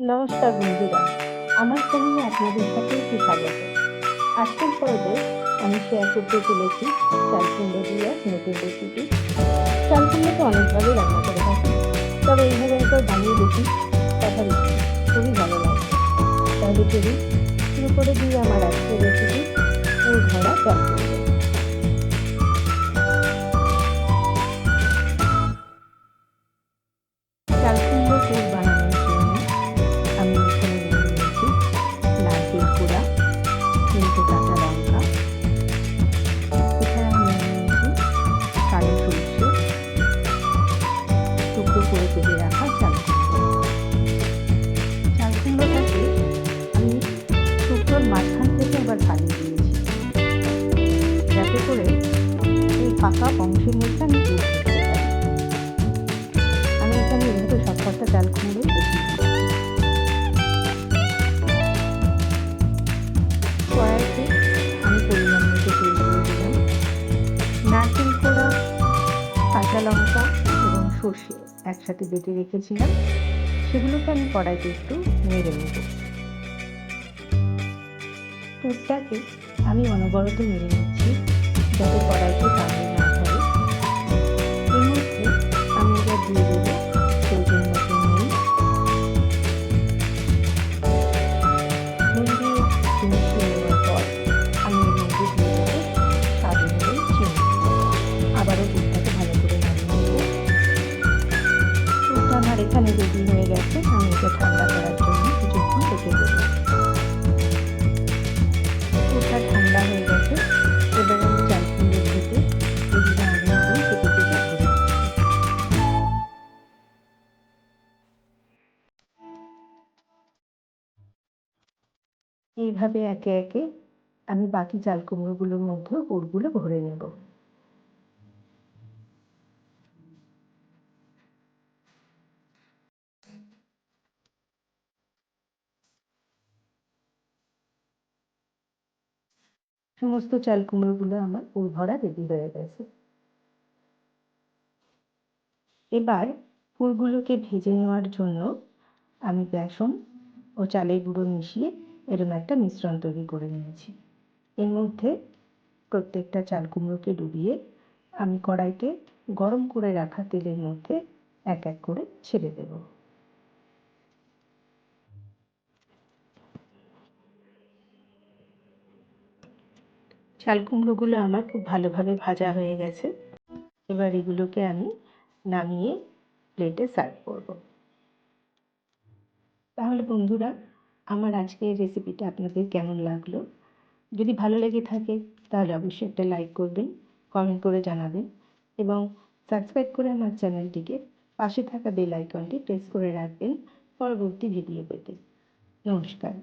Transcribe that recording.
নমস্কার বন্ধুরা, আমার চ্যানেলে আপনাদের সকলকে স্বাগত। আজকের পর্বে আমি শেয়ার করতে চলেছি চাল কুমড়ো দিয়ে এক নতুন রেসিপি। চাল কুমড়ো তো অনেকভাবে রান্না করে থাকি, তবে এইভাবে একবার বানিয়ে দেখি, কথা দিচ্ছি খুবই ভালো লাগবে। তাহলে চলুন শুরু করে দিই আমার আজকের রেসিপি, পুর ভরা চাল কুমড়ো। চাল কুমড়ো পুর বানানোর জন্য আমি এখানে নিয়ে নিয়েছি নারকেল কোড়া, 3টে কাঁচা লঙ্কা, এছাড়া আমি নিয়েছি কালো সরষে, টুকরো করে কেটে রাখা চাল কুমড়ো। চাল কুমড়োটাকে আমি শুকনোর মাঝখান থেকে আবার ফালিয়ে দিয়েছি, যাতে করে এই ফাঁকা অংশের মধ্যে আমি পুর করতে পারি। আমি এখানে এইভাবে সবকটা চাল কুমড়ো বসিয়ে দিয়েছি। কড়াইতে আমি পরিমাণ মতো তেল দিয়ে দিলাম। নারকেল কোড়া, কাঁচা লঙ্কা এবং সর্ষে একসাথে বেটে রেখেছিলাম, সেগুলোকে আমি কড়াইতে একটু নেড়ে নেব। পুরটাকে আমি অনবরত নেড়ে নিচ্ছি, যাতে কড়াইতে কামড়ে না ধরে। এর মধ্যে আমি এবার দিয়ে দেবো প্রয়োজন মতো নুন। নুন দিয়ে মিশিয়ে নেওয়ার পর আমি এর মধ্যে দিয়ে দেবো স্বাদ অনুযায়ী চিনি। আবারও পুরটাকে ভালো করে নাড়িয়ে নেব। পুরটা আমার এখানে রেডি হয়ে গেছে, আমি এটা ঠান্ডা করার জন্য কিছুক্ষণ রেখে দেবো। পুরটা ঠান্ডা হয়ে গেছে, এবার আমি চাল কুমড়োর ভেতর এদিকে আগুন দিয়ে কেটে কেটে ভরে দিচ্ছি। এইভাবে একে একে আমি বাকি চাল কুমড়োগুলোর মধ্যেও পুরগুলো ভরে নেব। সমস্ত চাল কুমড়োগুলো আমার পুর ভরা রেডি হয়ে গেছে। এবার পুরগুলোকে ভেজে নেওয়ার জন্য আমি বেসন ও চালের গুঁড়ো মিশিয়ে এরকম একটা মিশ্রণ তৈরি করে নিয়েছি। এর মধ্যে প্রত্যেকটা চাল কুমড়োকে ডুবিয়ে আমি কড়াইতে গরম করে রাখা তেলের মধ্যে এক এক করে ছেড়ে দেব। চাল কুমড়োগুলো আমার খুব ভালোভাবে ভাজা হয়ে গেছে। এবার এগুলোকে আমি নামিয়ে প্লেটে সার্ভ করব। তাহলে বন্ধুরা, আমার আজকের রেসিপিটা আপনাদের কেমন লাগলো? যদি ভালো লেগে থাকে তাহলে অবশ্যই একটা লাইক করবেন, কমেন্ট করে জানাবেন এবং সাবস্ক্রাইব করে আমার চ্যানেলটিকে পাশে থাকা বেল আইকনটি প্রেস করে রাখবেন পরবর্তী ভিডিও পেতে। নমস্কার।